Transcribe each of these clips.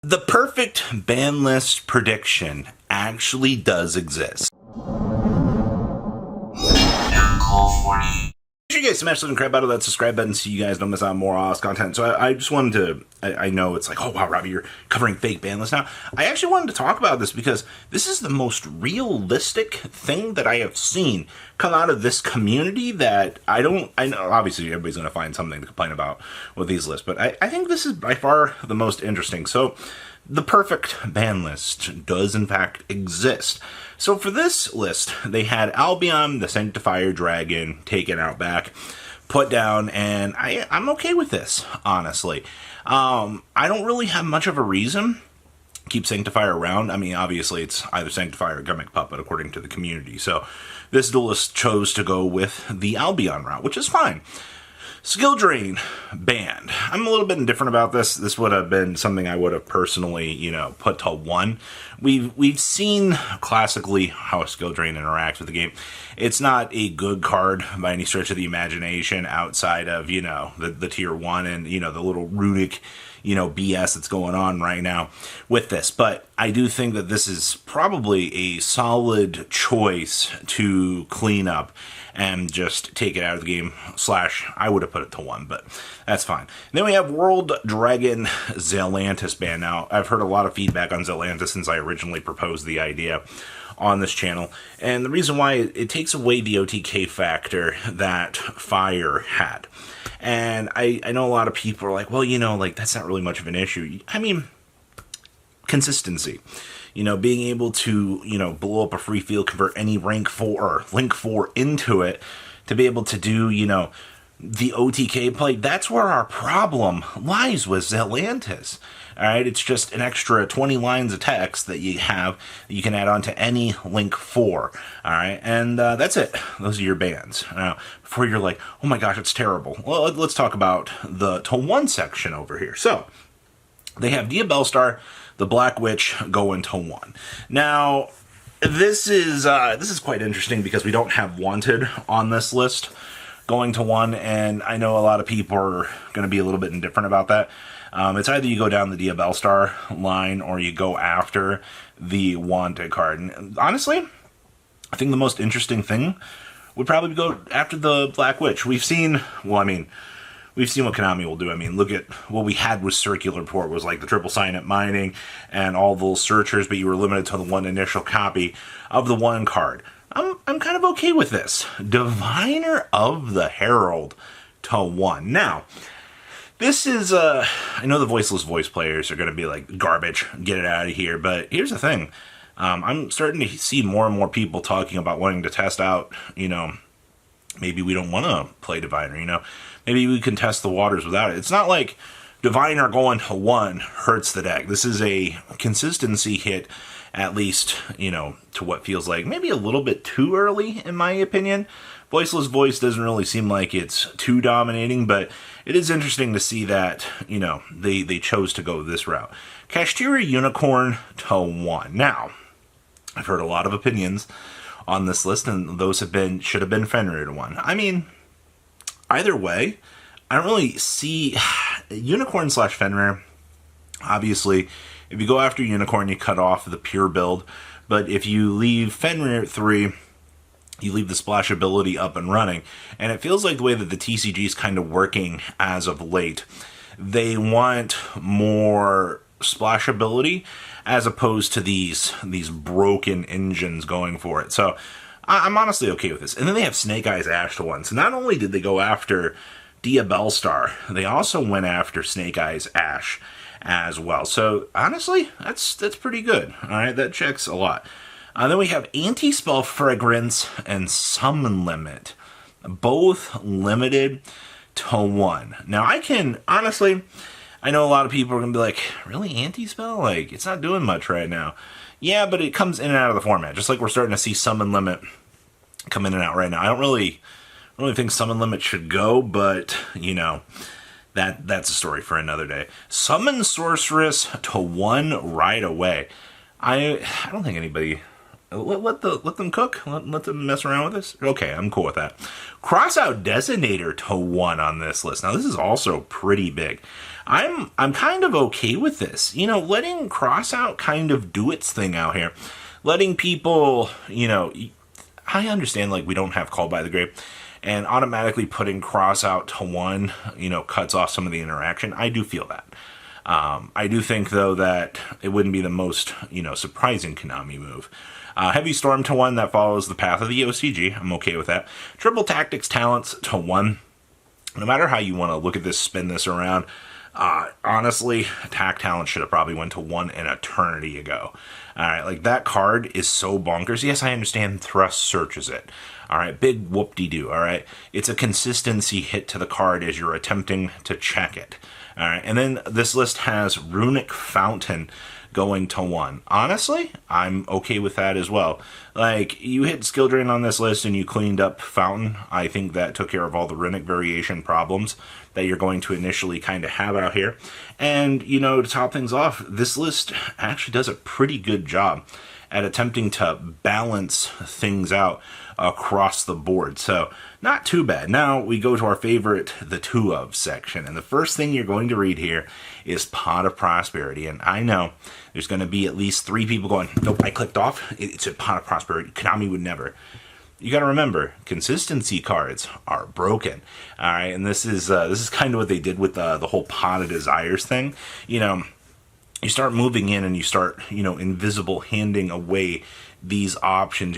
The perfect ban list prediction actually does exist. Make sure you guys smash the crap out of that subscribe button so you guys don't miss out on more awesome content. So I just wanted to, I know it's like, oh wow, Robbie, you're covering fake ban lists now. I actually wanted to talk about this because this is the most realistic thing that I have seen come out of this community that I know obviously everybody's going to find something to complain about with these lists, but I think this is by far the most interesting. So the perfect ban list does in fact exist. So for this list, they had Albion, the Sanctifier Dragon, taken out back, put down, and I'm okay with this, honestly. I don't really have much of a reason to keep Sanctifier around. I mean, obviously, it's either Sanctifier or Gimmick Puppet, according to the community. So this duelist chose to go with the Albion route, which is fine. Skill Drain banned. I'm a little bit indifferent about this. This would have been something I would have personally, put to 1. We've seen classically how a Skill Drain interacts with the game. It's not a good card by any stretch of the imagination outside of, the tier 1 and, the little runic, BS that's going on right now with this. But I do think that this is probably a solid choice to clean up and just take it out of the game. / I would have put it to 1, but that's fine. And then we have World Dragon Zelantis ban. Now, I've heard a lot of feedback on Zelantis since I originally proposed the idea on this channel, and the reason why it takes away the OTK factor that Fire had. And I know a lot of people are like, well, that's not really much of an issue. I mean, consistency. Being able to, blow up a free field, convert any rank 4 or link 4 into it to be able to do, the OTK play. That's where our problem lies with Zelantis. All right, it's just an extra 20 lines of text that you have that you can add on to any link 4. All right, and that's it. Those are your bans. Now, before you're like, oh my gosh, it's terrible. Well, let's talk about the to 1 section over here. So they have Dia Bellstar, the Black Witch, going to 1. Now, this is quite interesting because we don't have Wanted on this list going to 1, and I know a lot of people are going to be a little bit indifferent about that. It's either you go down the Dia Bellstar line or you go after the Wanted card. And honestly, I think the most interesting thing would probably go after the Black Witch. We've seen what Konami will do. I mean, look at what we had with Circular Port was like the triple sign-up mining and all those searchers, but you were limited to the 1 initial copy of the 1 card. I'm kind of okay with this. Diviner of the Herald to 1. Now, this is, I know the voiceless voice players are going to be like, garbage, get it out of here, but here's the thing. I'm starting to see more and more people talking about wanting to test out, maybe we don't want to play Diviner, maybe we can test the waters without it. It's not like Diviner going to 1 hurts the deck. This is a consistency hit, at least, to what feels like maybe a little bit too early, in my opinion. Voiceless Voice doesn't really seem like it's too dominating, but it is interesting to see that, they chose to go this route. Kashtira Unicorn to 1. Now, I've heard a lot of opinions on this list, and those should have been Fenrir to 1. I mean, either way, I don't really see Unicorn / Fenrir. Obviously, if you go after Unicorn, you cut off the pure build, but if you leave Fenrir at 3, you leave the splash ability up and running, and it feels like the way that the TCG is kind of working as of late, they want more splash ability as opposed to these broken engines going for it. So I'm honestly okay with this. And then they have Snake Eyes Ash to 1. So not only did they go after Dia Bellstar, they also went after Snake Eyes Ash as well. So honestly, that's pretty good. All right, that checks a lot. Then we have Anti-Spell Fragrance and Summon Limit, both limited to 1. Now I know a lot of people are going to be like, really, Anti-Spell? Like, it's not doing much right now. Yeah, but it comes in and out of the format, just like we're starting to see Summon Limit come in and out right now. I don't really think Summon Limit should go, but, that's a story for another day. Summon Sorceress to 1 right away. I don't think anybody... Let them cook. Let them mess around with this. Okay, I'm cool with that. Crossout Designator to 1 on this list. Now, this is also pretty big. I'm kind of okay with this. Letting Crossout kind of do its thing out here. Letting people, I understand, like, we don't have Call by the Grave, and automatically putting Crossout to 1, cuts off some of the interaction. I do feel that. I do think, though, that it wouldn't be the most, surprising Konami move. Heavy Storm to 1, that follows the path of the OCG. I'm okay with that. Triple Tactics Talents to 1. No matter how you want to look at this, spin this around, honestly, Attack Talent should have probably went to 1 an eternity ago. Alright, like, that card is so bonkers. Yes, I understand Thrust searches it. Alright, big whoop-de-doo, alright? It's a consistency hit to the card as you're attempting to check it. Alright, and then this list has Runic Fountain going to 1. Honestly, I'm okay with that as well. Like, you hit Skill Drain on this list and you cleaned up Fountain. I think that took care of all the Runic variation problems that you're going to initially kind of have out here. And, to top things off, this list actually does a pretty good job at attempting to balance things out across the board. So, not too bad. Now, we go to our favorite, the two of section. And the first thing you're going to read here is Pot of Prosperity. And I know there's going to be at least 3 people going, nope, I clicked off. It's a Pot of Prosperity. Konami would never. You got to remember, consistency cards are broken. All right, and this is kind of what they did with the whole Pot of Desires thing. You start moving in and you start, invisible handing away these options,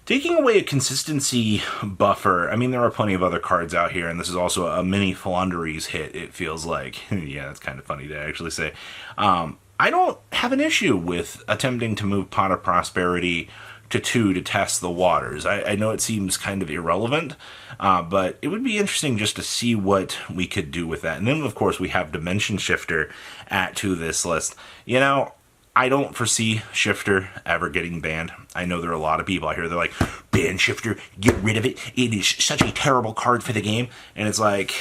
Taking away a consistency buffer, I mean, there are plenty of other cards out here, and this is also a mini Flaunderies hit, it feels like. Yeah, that's kind of funny to actually say. I don't have an issue with attempting to move Pot of Prosperity to 2 to test the waters. I know it seems kind of irrelevant, but it would be interesting just to see what we could do with that. And then, of course, we have Dimension Shifter add to this list. I don't foresee Shifter ever getting banned. I know there are a lot of people out here that are like, ban Shifter, get rid of it. It is such a terrible card for the game. And it's like,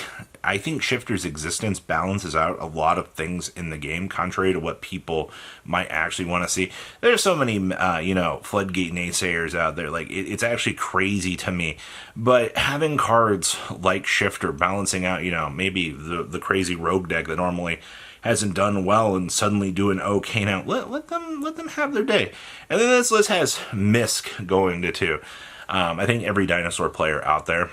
I think Shifter's existence balances out a lot of things in the game, contrary to what people might actually want to see. There's so many, floodgate naysayers out there. Like, it's actually crazy to me. But having cards like Shifter balancing out, maybe the crazy rogue deck that normally hasn't done well and suddenly doing okay now, let them have their day. And then this list has Misk going to 2. I think every Dinosaur player out there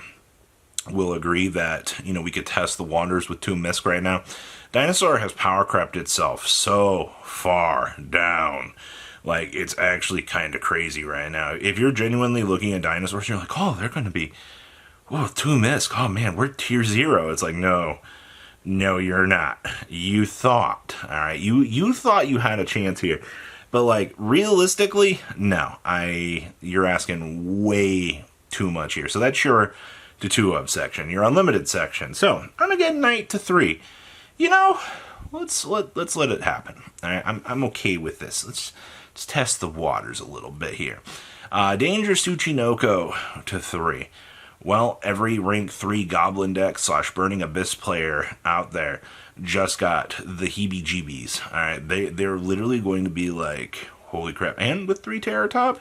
will agree that, we could test the Wanderers with 2 Misk right now. Dinosaur has power crept itself so far down. Like, it's actually kind of crazy right now. If you're genuinely looking at Dinosaurs, you're like, oh, they're going to be, 2 Misk. Oh, man, we're tier 0. It's like, no, you're not. You thought, all right? You thought you had a chance here. But, like, realistically, no. You're asking way too much here. So that's your to 2 of section, your unlimited section. So I'm gonna get Knight to 3. Let's let it happen. All right, I'm okay with this. Let's test the waters a little bit here. Dangerous Tsuchinoko to 3. Well, every rank 3 Goblin deck / Burning Abyss player out there just got the heebie-jeebies. All right, they're literally going to be like, holy crap! And with 3 Terror Top.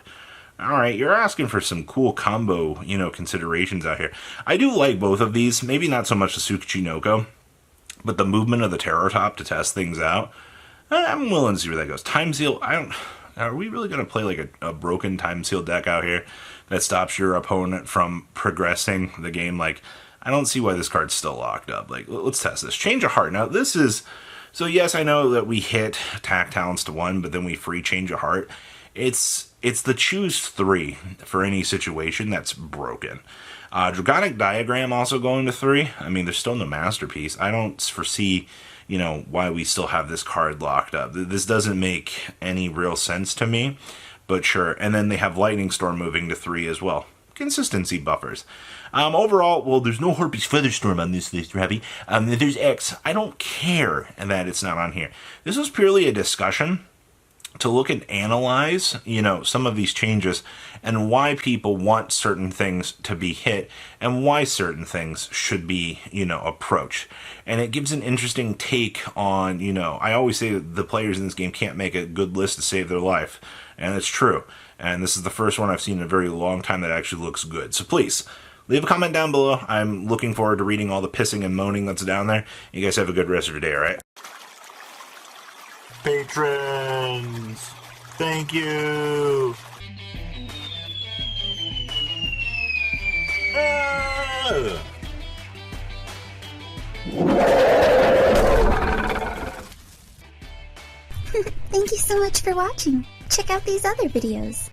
Alright, you're asking for some cool combo, considerations out here. I do like both of these. Maybe not so much the Tsuchinoko, but the movement of the Terror Top to test things out. I'm willing to see where that goes. Time Seal, are we really going to play like a broken Time Seal deck out here that stops your opponent from progressing the game? Like, I don't see why this card's still locked up. Like, let's test this. Change of Heart. Now, this is... So, yes, I know that we hit Attack Talents to 1, but then we free Change of Heart. It's the choose 3 for any situation that's broken. Dragonic Diagram also going to 3. I mean, there's still no Masterpiece. I don't foresee, why we still have this card locked up. This doesn't make any real sense to me, but sure. And then they have Lightning Storm moving to 3 as well. Consistency buffers. Overall, well, there's no Harpy's Featherstorm on this list, Ravi. There's X. I don't care that it's not on here. This was purely a discussion to look and analyze, some of these changes and why people want certain things to be hit and why certain things should be, approached. And it gives an interesting take on, I always say that the players in this game can't make a good list to save their life. And it's true. And this is the first one I've seen in a very long time that actually looks good. So please, leave a comment down below. I'm looking forward to reading all the pissing and moaning that's down there. You guys have a good rest of your day, alright? Patrons! Thank you! Thank you so much for watching. Check out these other videos.